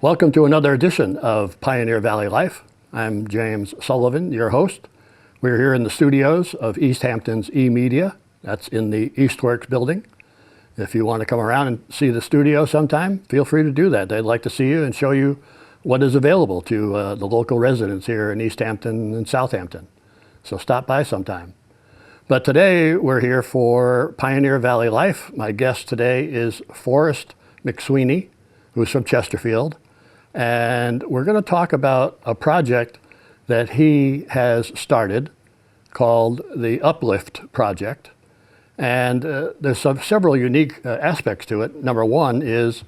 Welcome to another edition of Pioneer Valley Life. I'm James Sullivan, your host. We're here in the studios of Easthampton's eMedia. That's in the Eastworks building. If you want to come around and see the studio sometime, feel free to do that. They'd like to see you and show you what is available to the local residents here in Easthampton and Southampton. So stop by sometime. But today we're here for Pioneer Valley Life. My guest today is Forrest McSweeney, who's from Chesterfield. And we're going to talk about a project that he has started called the Uplift project. And there's several unique aspects to it. Number one is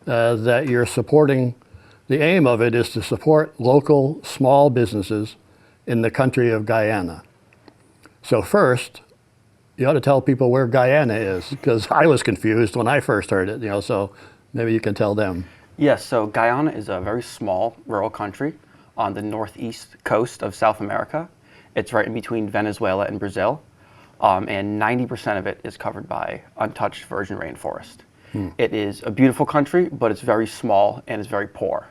that you're supporting, the aim of it is to support local small businesses in the country of Guyana. So first, you ought to tell people where Guyana is, because I was confused when I first heard it, so maybe you can tell them. Yes, so Guyana is a very small rural country on the northeast coast of South America. It's right in between Venezuela and Brazil, and 90% of it is covered by untouched virgin rainforest. It is a beautiful country, but it's very small and it's very poor.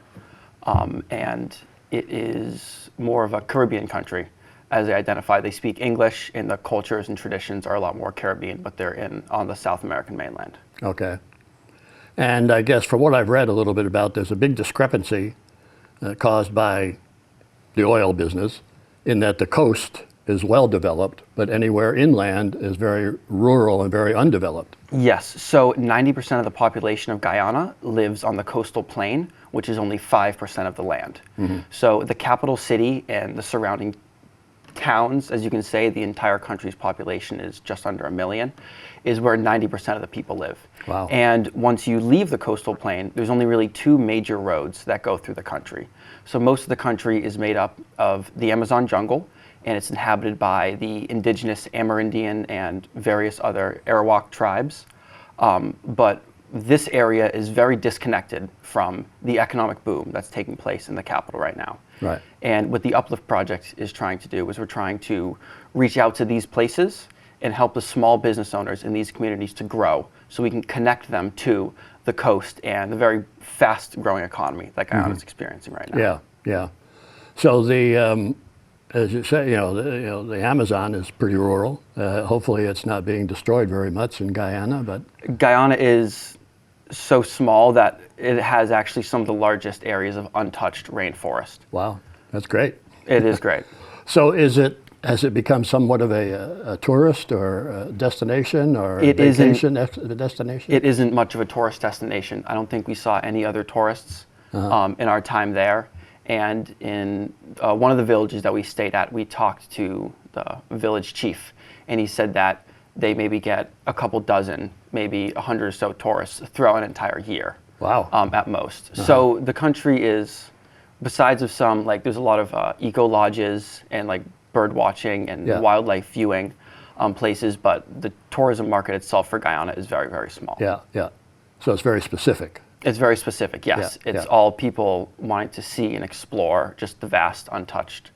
And it is more of a Caribbean country. As they identify, they speak English, and the cultures and traditions are a lot more Caribbean, but they're on the South American mainland. Okay. And I guess from what I've read a little bit about, there's a big discrepancy caused by the oil business in that the coast is well developed, but anywhere inland is very rural and very undeveloped. Yes, so 90% of the population of Guyana lives on the coastal plain, which is only 5% of the land. So the capital city and the surrounding towns, as you can say, the entire country's population is just under 1 million, is where 90% of the people live. Wow. And once you leave the coastal plain, there's only really 2 major roads that go through the country. So most of the country is made up of the Amazon jungle, and it's inhabited by the indigenous Amerindian and various other Arawak tribes. But this area is very disconnected from the economic boom that's taking place in the capital right now. Right. And what the Uplift project is trying to do is we're trying to reach out to these places and help the small business owners in these communities to grow, so we can connect them to the coast and the very fast growing economy that Guyana is experiencing right now. Yeah. So the, as you say, the Amazon is pretty rural. Hopefully it's not being destroyed very much in Guyana, but Guyana is so small that it has actually some of the largest areas of untouched rainforest. wow, that's great. It is great. So has it become somewhat of a tourist or a destination or a vacation destination? It isn't much of a tourist destination. I don't think we saw any other tourists in our time there. And in one of the villages that we stayed at, we talked to the village chief, and he said that they maybe get a couple dozen, maybe 100 or so tourists throughout an entire year. Wow. At most. So the country is, besides of some, there's a lot of eco lodges and bird watching and wildlife viewing places, but the tourism market itself for Guyana is very, very small. Yeah. So it's very specific. It's very specific, yes. It's all people wanting to see and explore just the vast, untouched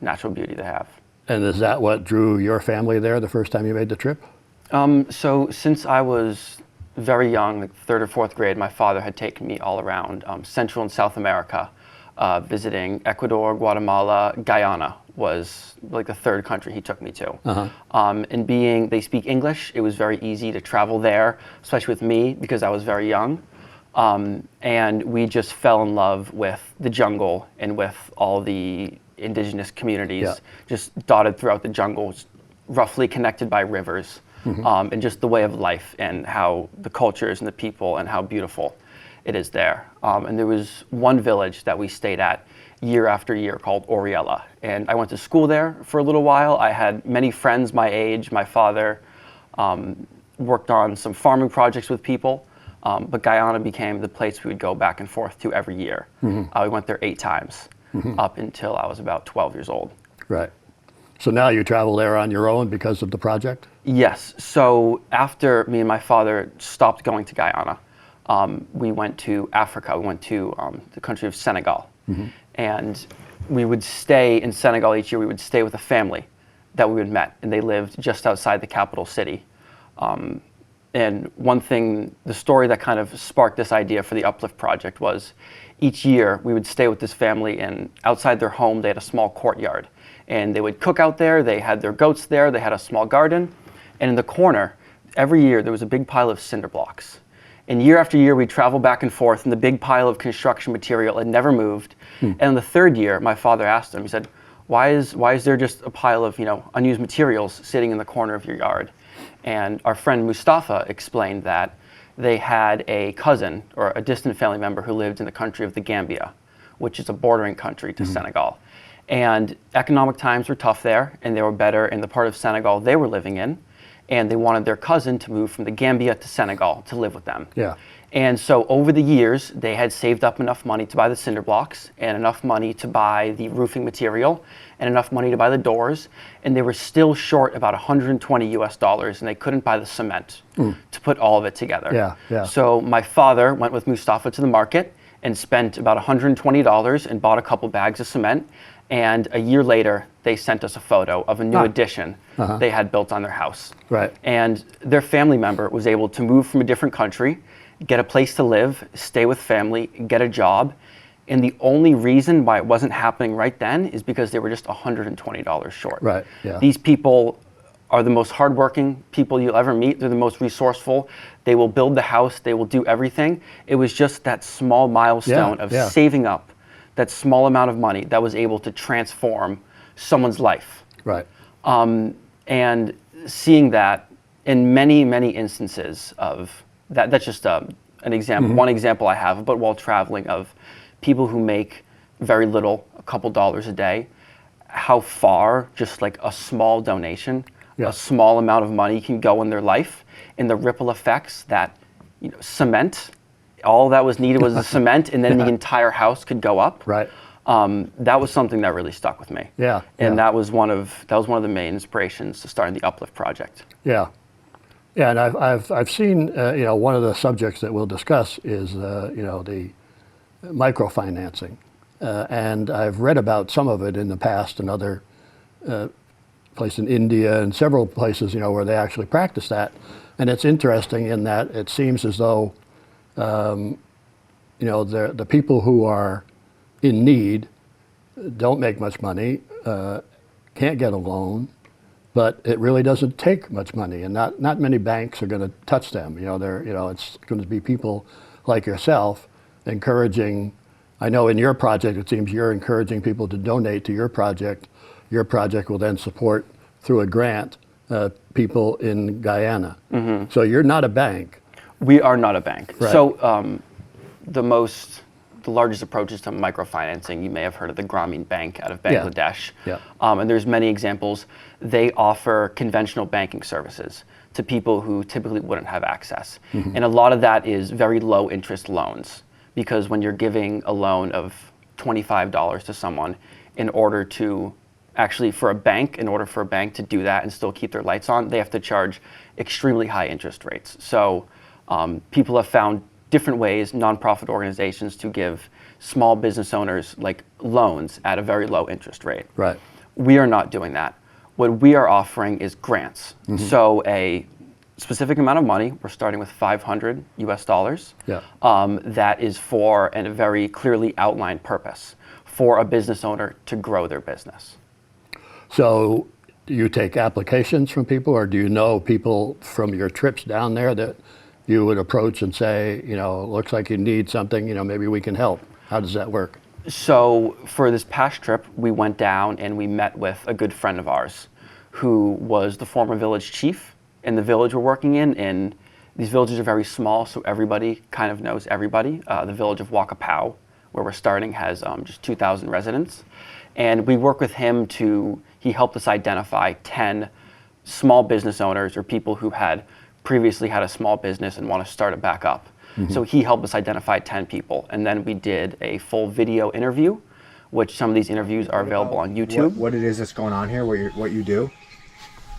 natural beauty they have. And is that what drew your family there the first time you made the trip? So since I was very young, 3rd or 4th grade, my father had taken me all around Central and South America, visiting Ecuador, Guatemala. Guyana was the 3rd country he took me to. And they speak English, it was very easy to travel there, especially with me because I was very young. And we just fell in love with the jungle and with all the indigenous communities just dotted throughout the jungle, roughly connected by rivers, and just the way of life and how the cultures and the people and how beautiful it is there. And there was one village that we stayed at year after year called Oriella. And I went to school there for a little while. I had many friends my age. My father worked on some farming projects with people. But Guyana became the place we would go back and forth to every year. We went there 8 times up until I was about 12 years old. Right. So now you travel there on your own because of the project? Yes. So after me and my father stopped going to Guyana, we went to Africa. We went to the country of Senegal. And we would stay in Senegal each year. We would stay with a family that we had met, and they lived just outside the capital city. And one thing, the story that kind of sparked this idea for the Uplift project was each year we would stay with this family, and outside their home they had a small courtyard. And they would cook out there, they had their goats there, they had a small garden. And in the corner, every year there was a big pile of cinder blocks. And year after year we'd travel back and forth, and the big pile of construction material had never moved. And in the third year, my father asked him, he said, why is there just a pile of unused materials sitting in the corner of your yard? And our friend Mustafa explained that they had a cousin or a distant family member who lived in the country of the Gambia, which is a bordering country to Senegal. And economic times were tough there, and they were better in the part of Senegal they were living in. And they wanted their cousin to move from the Gambia to Senegal to live with them. Yeah. And so over the years, they had saved up enough money to buy the cinder blocks and enough money to buy the roofing material and enough money to buy the doors. And they were still short about $120 and they couldn't buy the cement to put all of it together. Yeah, yeah. So my father went with Mustafa to the market and spent about $120 and bought a couple bags of cement. And a year later, they sent us a photo of a new addition they had built on their house. Right. And their family member was able to move from a different country, get a place to live, stay with family, get a job. And the only reason why it wasn't happening right then is because they were just $120 short. Right, yeah. These people are the most hardworking people you'll ever meet. They're the most resourceful. They will build the house. They will do everything. It was just that small milestone of saving up that small amount of money that was able to transform someone's life. Right. And seeing that in many, many instances of that, that's just an example, one example I have, but while traveling, of people who make very little, a couple dollars a day, how far just like a small donation, a small amount of money can go in their life, and the ripple effects that, cement, all that was needed was the cement, and then the entire house could go up. Right. That was something that really stuck with me. Yeah. And that was one of the main inspirations to starting the Uplift project. Yeah. Yeah, and I've seen one of the subjects that we'll discuss is the microfinancing, and I've read about some of it in the past in other places in India and several places where they actually practice that, and it's interesting in that it seems as though the people who are in need don't make much money, can't get a loan. But it really doesn't take much money, and not many banks are going to touch them. It's going to be people like yourself encouraging. I know in your project, it seems you're encouraging people to donate to your project. Your project will then support through a grant people in Guyana. Mm-hmm. So you're not a bank. We are not a bank. Right. So the largest approaches to microfinancing, you may have heard of the Grameen Bank out of Bangladesh. Yeah. And there's many examples. They offer conventional banking services to people who typically wouldn't have access. Mm-hmm. And a lot of that is very low interest loans, because when you're giving a loan of $25 to someone, in order for a bank to do that and still keep their lights on, they have to charge extremely high interest rates. So people have found different ways, nonprofit organizations, to give small business owners like loans at a very low interest rate. Right. We are not doing that. What we are offering is grants. Mm-hmm. So a specific amount of money, we're starting with $500 US. Yeah. That is for a very clearly outlined purpose for a business owner to grow their business. So do you take applications from people, or do you know people from your trips down there that you would approach and say, looks like you need something, maybe we can help? How does that work? So for this past trip, we went down and we met with a good friend of ours who was the former village chief in the village we're working in. And these villages are very small, so everybody kind of knows everybody. The village of Wakapau, where we're starting, has just 2,000 residents. And we work with him he helped us identify 10 small business owners or people who had previously had a small business and want to start it back up. Mm-hmm. So he helped us identify 10 people, and then we did a full video interview, which some of these interviews are available on YouTube. What it is that's going on here, what you do?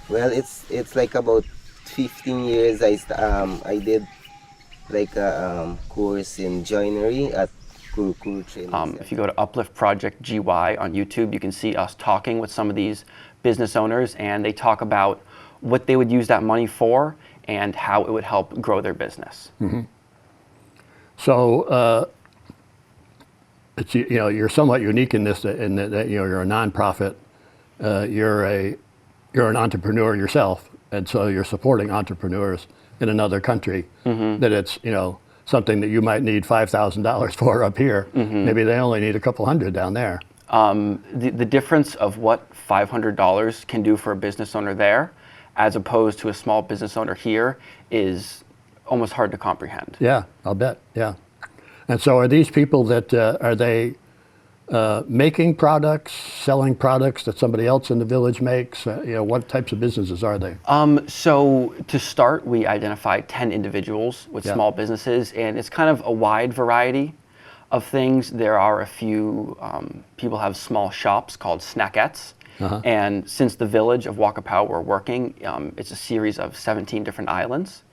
Well, it's like about 15 years I did like a course in joinery at Kuru Training. If you go to Uplift Project GY on YouTube, you can see us talking with some of these business owners, and they talk about what they would use that money for and how it would help grow their business. So it's, you're somewhat unique in this, in that you're a nonprofit, you're an entrepreneur yourself, and so you're supporting entrepreneurs in another country. That it's something that you might need $5,000 for up here. Maybe they only need a couple hundred down there. The difference of what $500 can do for a business owner there, as opposed to a small business owner here, is almost hard to comprehend. Yeah, I'll bet. Yeah. And so are these people that, are they making products, selling products that somebody else in the village makes? What types of businesses are they? So to start, we identified 10 individuals with small businesses, and it's kind of a wide variety of things. There are a few people have small shops called snackettes. And since the village of Wakapau we're working, it's a series of 17 different islands.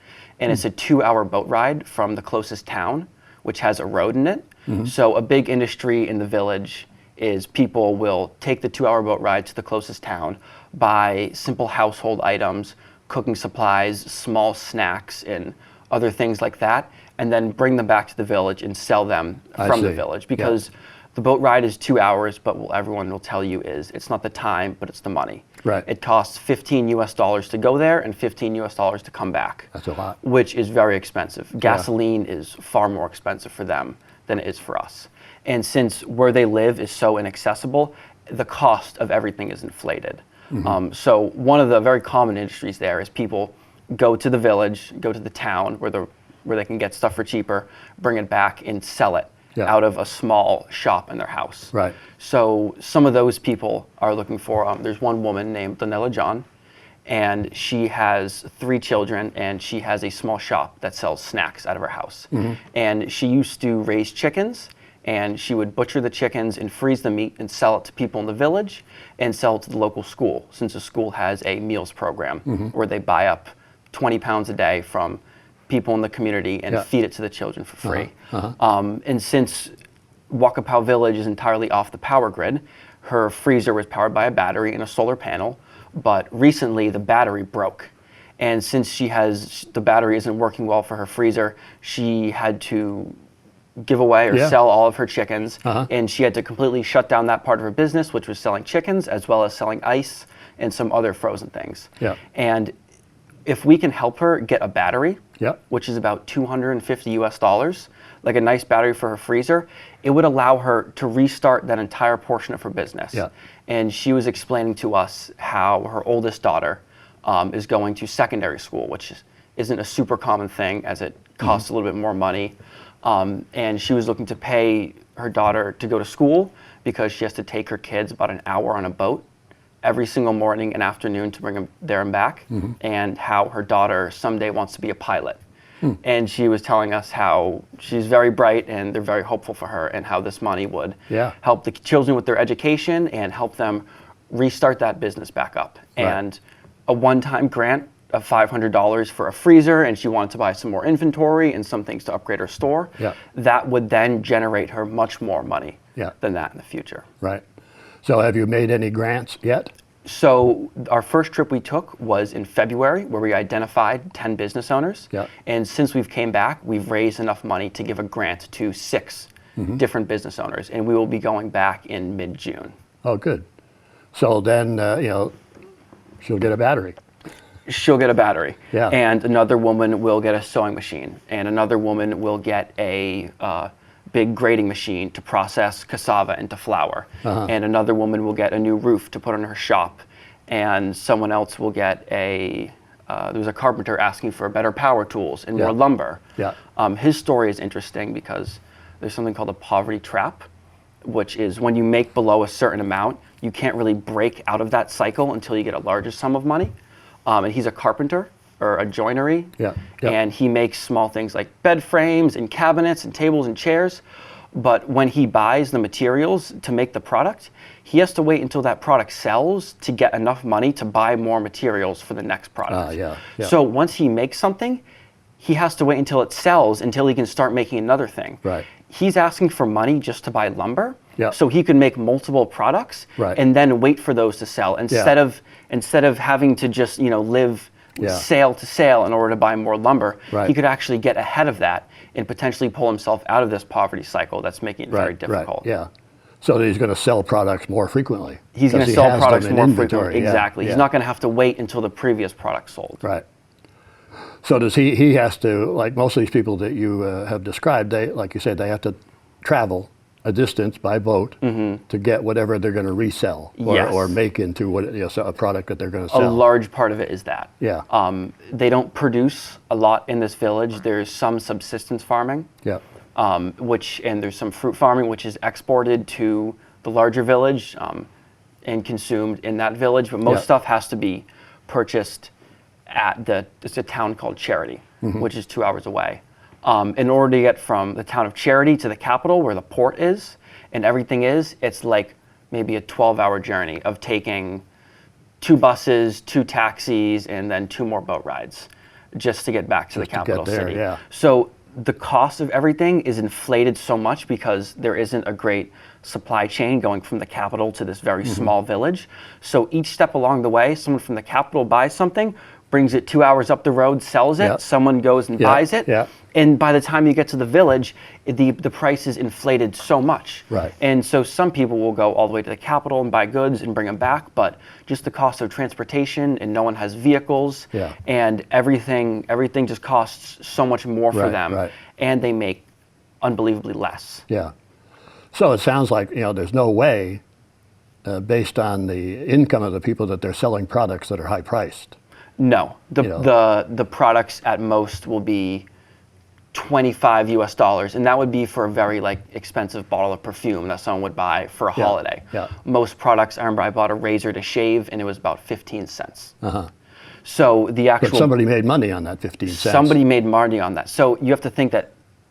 And it's a 2-hour boat ride from the closest town, which has a road in it. So a big industry in the village is people will take the 2-hour boat ride to the closest town, buy simple household items, cooking supplies, small snacks, and other things like that, and then bring them back to the village and sell them from the village. Because the boat ride is 2 hours, but what everyone will tell you is it's not the time, but it's the money. Right. It costs $15 to go there and $15 to come back. That's a lot. Which is very expensive. Gasoline is far more expensive for them than it is for us. And since where they live is so inaccessible, the cost of everything is inflated. So one of the very common industries there is people go to the village, go to the town where they can get stuff for cheaper, bring it back and sell it out of a small shop in their house. Right. So some of those people are looking for, there's one woman named Donella John, and she has 3 children, and she has a small shop that sells snacks out of her house. And she used to raise chickens, and she would butcher the chickens and freeze the meat and sell it to people in the village and sell it to the local school, since the school has a meals program where they buy up 20 pounds a day from people in the community and feed it to the children for free. And since Wakapau Village is entirely off the power grid, her freezer was powered by a battery and a solar panel, but recently the battery broke. And since the battery isn't working well for her freezer, she had to give away or sell all of her chickens, and she had to completely shut down that part of her business, which was selling chickens as well as selling ice and some other frozen things. And if we can help her get a battery, which is about $250, like a nice battery for her freezer, it would allow her to restart that entire portion of her business. And she was explaining to us how her oldest daughter is going to secondary school, which isn't a super common thing as it costs a little bit more money. And she was looking to pay her daughter to go to school because she has to take her kids about an hour on a boat every single morning and afternoon to bring them there and back, and how her daughter someday wants to be a pilot. And she was telling us how she's very bright and they're very hopeful for her, and how this money would help the children with their education and help them restart that business back up. And a one-time grant of $500 for a freezer, and she wanted to buy some more inventory and some things to upgrade her store, that would then generate her much more money than that in the future. Right. So have you made any grants yet? So our first trip we took was in February, where we identified 10 business owners. And since we've came back, we've raised enough money to give a grant to 6 different business owners, and we will be going back in mid-June. Oh, good. So then, she'll get a battery. She'll get a battery. And another woman will get a sewing machine, and another woman will get a big grating machine to process cassava into flour. And another woman will get a new roof to put on her shop. And someone else will get there's a carpenter asking for better power tools and more lumber. His story is interesting because there's something called a poverty trap, which is when you make below a certain amount, you can't really break out of that cycle until you get a larger sum of money. And he's a carpenter, or a joinery, and he makes small things like bed frames and cabinets and tables and chairs. But when he buys the materials to make the product, he has to wait until that product sells to get enough money to buy more materials for the next product. So once he makes something, he has to wait until it sells until he can start making another thing. He's asking for money just to buy lumber, so he can make multiple products and then wait for those to sell instead of having to just live Yeah. sale to sale in order to buy more lumber, Right. he could actually get ahead of that and potentially pull himself out of this poverty cycle that's making it very difficult. Right, yeah. So that he's going to sell products more frequently. He's going to 'cause he sell has products them in more inventory, frequently. yeah, Exactly. yeah. He's not going to have to wait until the previous product sold. Right. So does he has to, like most of these people that you have described, they, like you said, they have to travel a distance by boat to get whatever they're going to resell or, Yes. or make into what, so a product that they're going to A sell. large part of it is that. Yeah. They don't produce a lot in this village. There's some subsistence farming, Yeah. and there's some fruit farming, which is exported to the larger village and consumed in that village. But most Yeah. stuff has to be purchased at it's a town called Charity, which is 2 hours away. In order to get from the town of Charity to the capital, where the port is and everything is, it's like maybe a 12-hour journey of taking 2 buses, 2 taxis, and then 2 more boat rides just to get back to the Just to get capital there, city. yeah. So the cost of everything is inflated so much because there isn't a great supply chain going from the capital to this very small village. So each step along the way, someone from the capital buys something, brings it 2 hours up the road, sells it, Yeah. someone goes and Yeah, buys it, yeah. and by the time you get to the village, the price is inflated so much. Right. And so some people will go all the way to the capital and buy goods and bring them back, but just the cost of transportation, and no one has vehicles, Yeah. and everything just costs so much more for Right, them, right. and they make unbelievably less. Yeah. So it sounds like, there's no way, based on the income of the people, that they're selling products that are high priced. No, know. the products at most will be $25 US, and that would be for a very expensive bottle of perfume that someone would buy for a Yeah, holiday. yeah. Most products, I remember I bought a razor to shave, and it was about 15 cents. Uh-huh. So the But actual somebody made money on that 15 cents. somebody made money on that. So you have to think that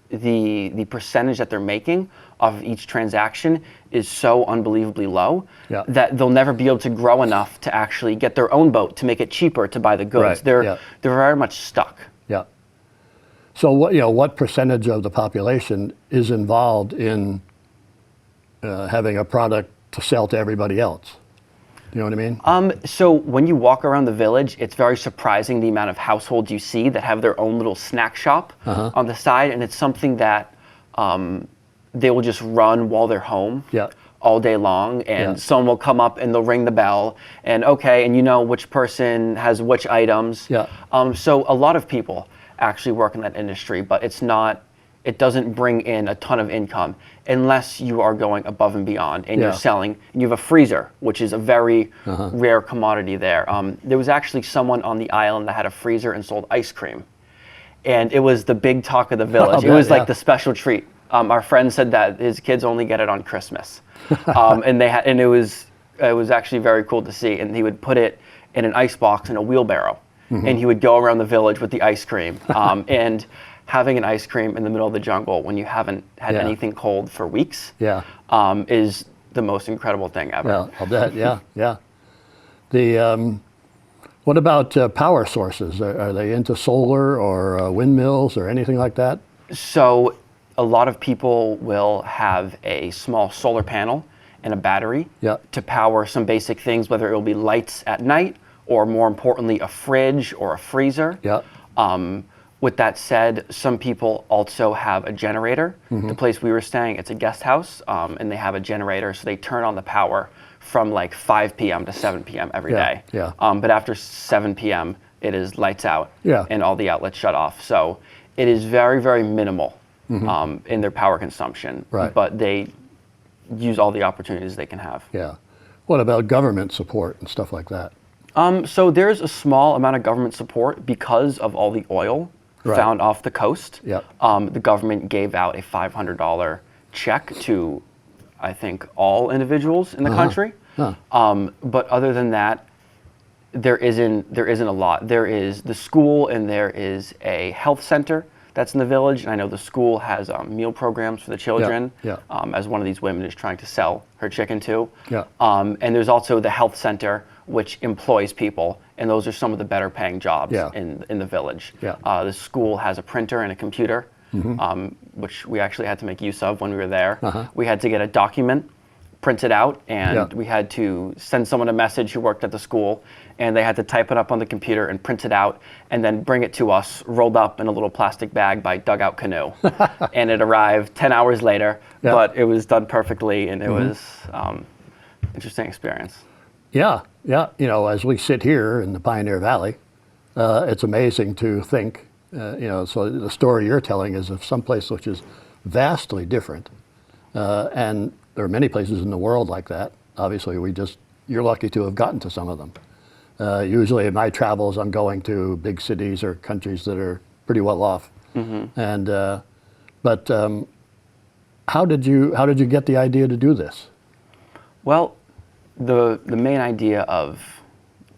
the percentage that they're making of each transaction is so unbelievably low Yeah. that they'll never be able to grow enough to actually get their own boat to make it cheaper to buy the goods. Right, They're yeah. they're very much stuck. Yeah. So what percentage of the population is involved in having a product to sell to everybody else? You know what I mean? So when you walk around the village, it's very surprising the amount of households you see that have their own little snack shop on the side, and it's something that they will just run while they're home Yeah. all day long, and Yeah. someone will come up and they'll ring the bell, and and you know which person has which items. Yeah. So a lot of people actually work in that industry, but it doesn't bring in a ton of income unless you are going above and beyond and Yeah. you're selling, and you have a freezer, which is a very rare commodity there. There was actually someone on the island that had a freezer and sold ice cream. And it was the big talk of the village. It was yeah. like the special treat. Our friend said that his kids only get it on Christmas. And it was actually very cool to see. And he would put it in an ice box in a wheelbarrow. And he would go around the village with the ice cream. And having an ice cream in the middle of the jungle when you haven't had Yeah. anything cold for weeks Yeah. is the most incredible thing ever. Well, I'll bet. Yeah. Yeah. What about power sources? Are they into solar or windmills or anything like that? So a lot of people will have a small solar panel and a battery Yeah. to power some basic things, whether it will be lights at night or, more importantly, a fridge or a freezer. Yeah. With that said, some people also have a generator. The place we were staying, it's a guest house, and they have a generator, so they turn on the power from 5 p.m. to 7 p.m. every Yeah, day. yeah. But after 7 p.m., it is lights out, Yeah. and all the outlets shut off. So it is very, very minimal in their power consumption, Right. but they use all the opportunities they can have. Yeah. What about government support and stuff like that? So there's a small amount of government support because of all the oil Right. found off the coast. Yep. The government gave out a $500 check to, I think, all individuals in the country. Huh. But other than that, there isn't a lot. There is the school, and there is a health center that's in the village. And I know the school has meal programs for the children, yeah. as one of these women is trying to sell her chicken to. Yeah. And there's also the health center, which employs people, and those are some of the better paying jobs Yeah. in the village. Yeah. The school has a printer and a computer, which we actually had to make use of when we were there. We had to get a document printed out, and Yeah. we had to send someone a message who worked at the school, and they had to type it up on the computer and print it out, and then bring it to us rolled up in a little plastic bag by Dugout Canoe. And it arrived 10 hours later, Yeah. but it was done perfectly, and it was interesting experience. Yeah, yeah. You know, as we sit here in the Pioneer Valley, it's amazing to think, you know, so the story you're telling is of some place which is vastly different. And there are many places in the world like that. Obviously, you're lucky to have gotten to some of them. Usually in my travels, I'm going to big cities or countries that are pretty well off. And, but how did you get the idea to do this? Well, the main idea of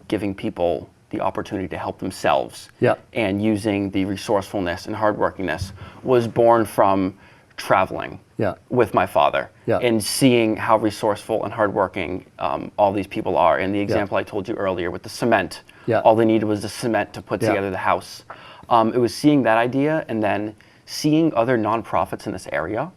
giving people the opportunity to help themselves Yeah. and using the resourcefulness and hardworkingness was born from traveling Yeah. with my father Yeah. and seeing how resourceful and hardworking all these people are. And the example I told you earlier with the cement, Yeah. all they needed was the cement to put Yeah. together the house. It was seeing that idea and then seeing other nonprofits in this area,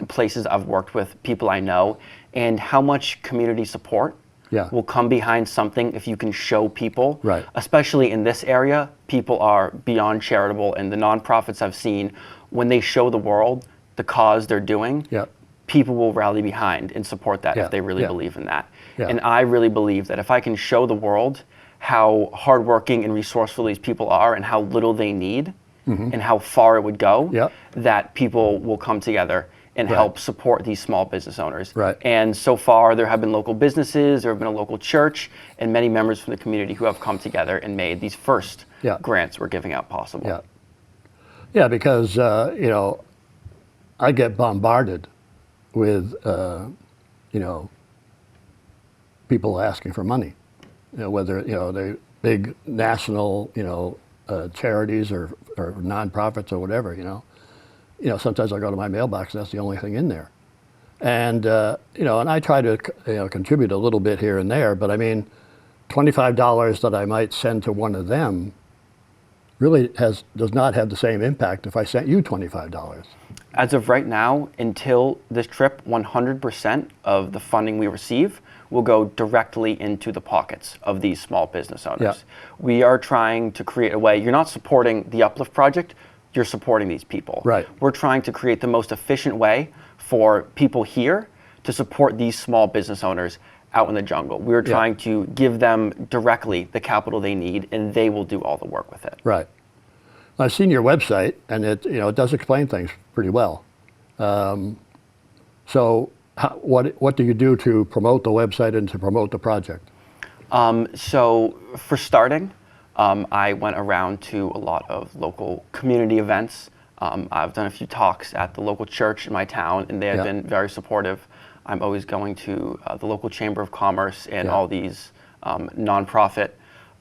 places I've worked with, people I know, and how much community support Yeah. will come behind something if you can show people. Right. Especially in this area, people are beyond charitable, and the nonprofits I've seen, when they show the world the cause they're doing, Yeah. people will rally behind and support that Yeah. if they really Yeah. believe in that. Yeah. And I really believe that if I can show the world how hardworking and resourceful these people are and how little they need and how far it would go, Yeah. that people will come together and Right. help support these small business owners. Right. And so far, there have been local businesses, there have been a local church, and many members from the community who have come together and made these first Yeah. grants we're giving out possible. Yeah. Yeah, because, you know, I get bombarded with, you know, people asking for money. You know, whether, you know, they're big national, you know, charities or nonprofits or whatever, you know. You know, sometimes I go to my mailbox and that's the only thing in there. And, you know, and I try to, you know, contribute a little bit here and there, but I mean, $25 that I might send to one of them really does not have the same impact if I sent you $25. As of right now, until this trip, 100% of the funding we receive will go directly into the pockets of these small business owners. Yeah. We are trying to create a way, you're not supporting the Uplift project, you're supporting these people. Right. We're trying to create the most efficient way for people here to support these small business owners out in the jungle. We're trying to give them directly the capital they need, and they will do all the work with it. Right. I've seen your website, and it, you know, it does explain things pretty well. So, what do you do to promote the website and to promote the project? So for starting, I went around to a lot of local community events. I've done a few talks at the local church in my town, and they have Yeah. been very supportive. I'm always going to the local Chamber of Commerce and Yeah. all these nonprofit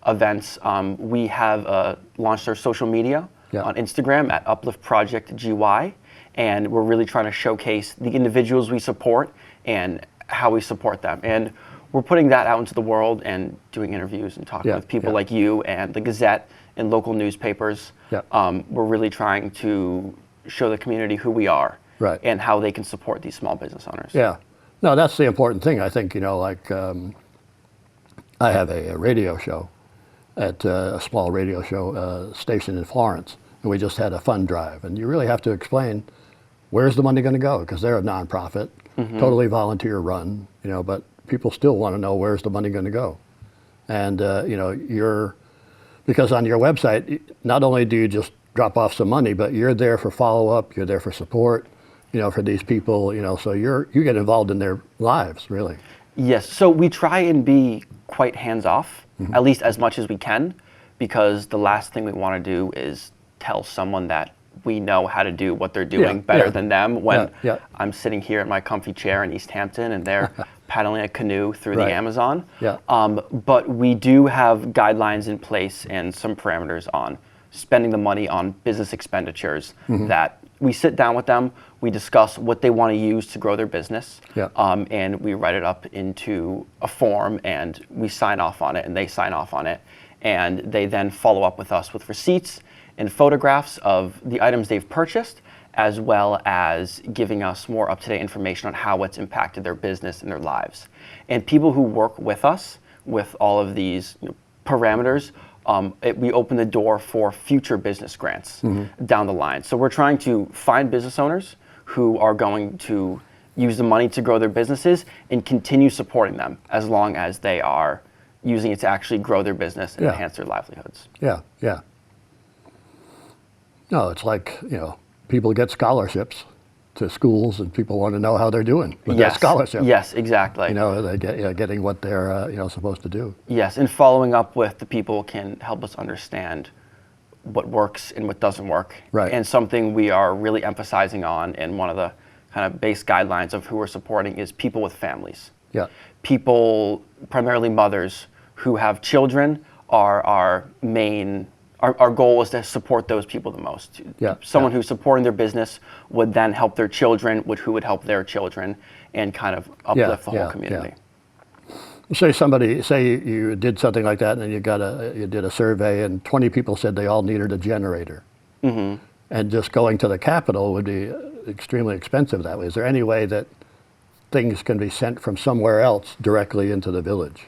events. We have launched our social media Yeah. on Instagram at Uplift Project GY, and we're really trying to showcase the individuals we support and how we support them. And we're putting that out into the world and doing interviews and talking Yeah, with people yeah. like you and the Gazette and local newspapers. Yeah. We're really trying to show the community who we are Right. and how they can support these small business owners. Yeah. No, that's the important thing. I think, you know, like I have a radio show at a small radio show station in Florence, and we just had a fund drive. And you really have to explain where's the money going to go, because they're a nonprofit, totally volunteer run, you know, but people still want to know where's the money going to go. And, you know, because on your website, not only do you just drop off some money, but you're there for follow-up, you're there for support, you know, for these people, you know, so you get involved in their lives, really. Yes, so we try and be quite hands-off, Mm-hmm. at least as much as we can, because the last thing we want to do is tell someone that we know how to do what they're doing Yeah, better yeah. than them when Yeah. I'm sitting here in my comfy chair in Easthampton and they're paddling a canoe through Right. the Amazon. Yeah. But we do have guidelines in place and some parameters on spending the money on business expenditures Mm-hmm. that we sit down with them, we discuss what they want to use to grow their business, Yeah. and we write it up into a form and we sign off on it and they sign off on it. And they then follow up with us with receipts and photographs of the items they've purchased as well as giving us more up-to-date information on how it's impacted their business and their lives. And people who work with us with all of these parameters, we open the door for future business grants down the line. So we're trying to find business owners who are going to use the money to grow their businesses and continue supporting them as long as they are using it to actually grow their business and enhance their livelihoods. Yeah, yeah. No, it's like, people get scholarships to schools and people want to know how they're doing with that scholarship. Yes, exactly. They get, getting what they're, supposed to do. Yes, and following up with the people can help us understand what works and what doesn't work. Right. And something we are really emphasizing on, and one of the kind of base guidelines of who we're supporting is people with families. Yeah. People, primarily mothers, who have children are our main, our goal is to support those people the most. Yeah. Someone who's supporting their business would then help their children, who would help their children, and kind of uplift the whole community. Say you did something like that and you did a survey and 20 people said they all needed a generator. Mm-hmm. And just going to the capital would be extremely expensive that way. Is there any way that things can be sent from somewhere else directly into the village?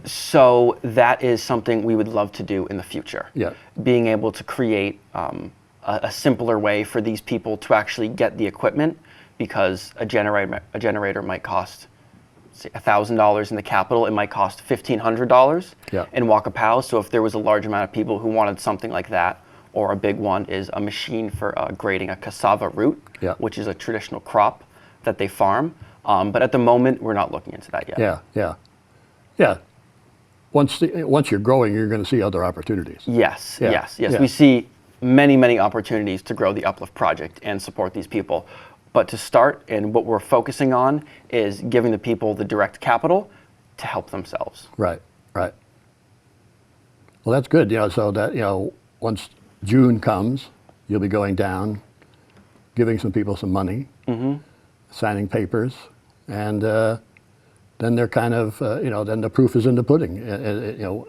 So that is something we would love to do in the future. Yeah. Being able to create a simpler way for these people to actually get the equipment, because a generator might cost, say, $1,000 in the capital. It might cost $1,500 in Wacapow. So if there was a large amount of people who wanted something like that, or a big one is a machine for grading a cassava root, which is a traditional crop that they farm. But at the moment, we're not looking into that yet. Yeah. Once you're growing, you're going to see other opportunities. Yes. Yeah. We see many opportunities to grow the Uplift project and support these people. But to start, and what we're focusing on is giving the people the direct capital to help themselves. Right. Well, that's good. So that once June comes, you'll be going down, giving some people some money, signing papers, and then they're kind of, then the proof is in the pudding.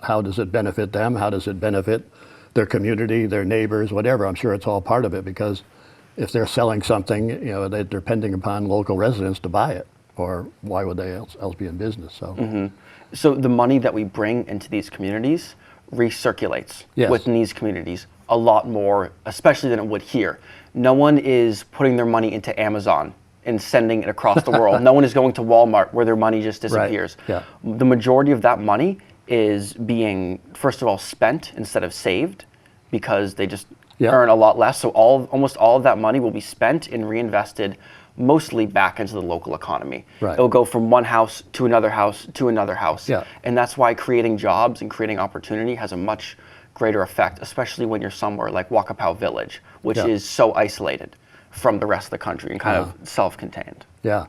How does it benefit them? How does it benefit their community, their neighbors, whatever? I'm sure it's all part of it, because if they're selling something, they're depending upon local residents to buy it, or why would they else be in business? So, So the money that we bring into these communities recirculates within these communities a lot more, especially than it would here. No one is putting their money into Amazon and sending it across the world. No one is going to Walmart where their money just disappears. Right. The majority of that money is being, first of all, spent instead of saved, because they just earn a lot less. So almost all of that money will be spent and reinvested mostly back into the local economy. Right. It'll go from one house to another house to another house. Yeah. And that's why creating jobs and creating opportunity has a much greater effect, especially when you're somewhere like Wacapow Village, which is so isolated from the rest of the country and kind of self-contained. Yeah.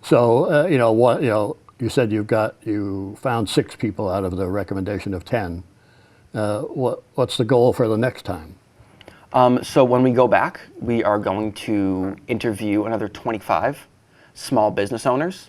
So, you said you found 6 people out of the recommendation of 10. What's the goal for the next time? So when we go back, we are going to interview another 25 small business owners,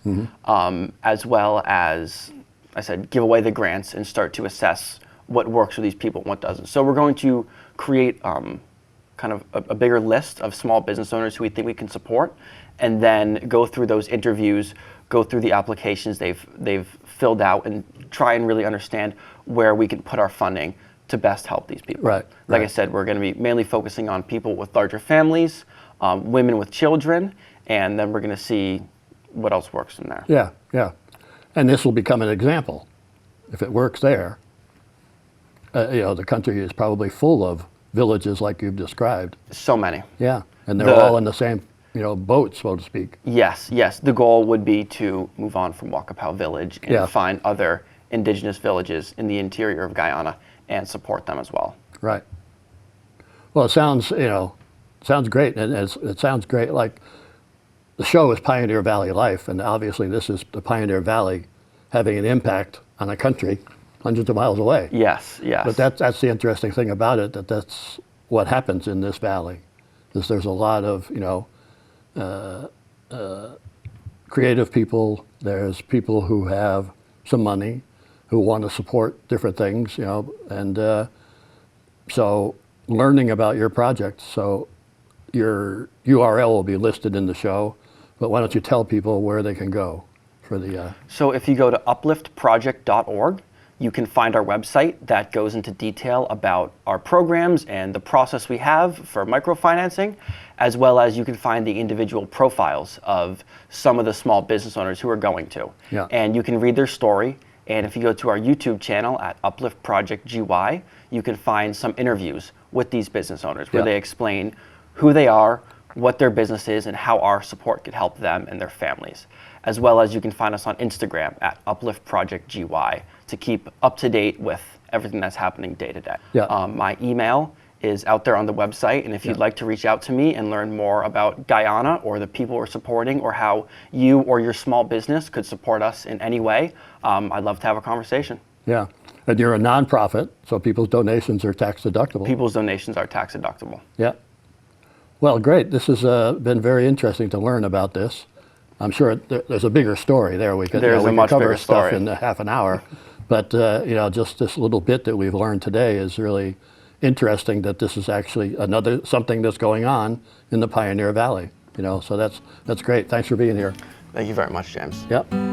as well as, I said, give away the grants and start to assess what works for these people and what doesn't. So we're going to create kind of a bigger list of small business owners who we think we can support, and then go through those interviews, go through the applications they've filled out, and try and really understand where we can put our funding to best help these people. Right. Like I said, we're going to be mainly focusing on people with larger families, women with children, and then we're going to see what else works from there. Yeah. And this will become an example. If it works there, the country is probably full of villages like you've described. So many. Yeah, and they're all in the same, boat, so to speak. Yes. The goal would be to move on from Wacapow Village and find other indigenous villages in the interior of Guyana and support them as well. Right. Well, it sounds great, and it sounds great. Like, the show is Pioneer Valley Life, and obviously this is the Pioneer Valley having an impact on a country hundreds of miles away. Yes. But that's the interesting thing about it, that's what happens in this valley, is there's a lot of, creative people, there's people who have some money, who want to support different things, and so learning about your project. So your URL will be listed in the show, but why don't you tell people where they can go for the... So if you go to upliftproject.org, you can find our website that goes into detail about our programs and the process we have for microfinancing, as well as you can find the individual profiles of some of the small business owners who are going to. Yeah. And you can read their story. And if you go to our YouTube channel at Uplift Project GY, you can find some interviews with these business owners where Yeah. they explain who they are, what their business is, and how our support could help them and their families. As well as you can find us on Instagram at Uplift Project GY to keep up to date with everything that's happening day to day. Yeah. My email is out there on the website, and if you'd like to reach out to me and learn more about Guyana or the people we're supporting or how you or your small business could support us in any way, I'd love to have a conversation. Yeah. And you're a nonprofit, so people's donations are tax deductible. People's donations are tax deductible. Yeah. Well, great. This has been very interesting to learn about this. I'm sure there's a bigger story there. We could, There's we a could much cover bigger stuff story. in half an hour. But, just this little bit that we've learned today is really interesting that this is actually something that's going on in the Pioneer Valley. So that's great. Thanks for being here. Thank you very much, James. Yep.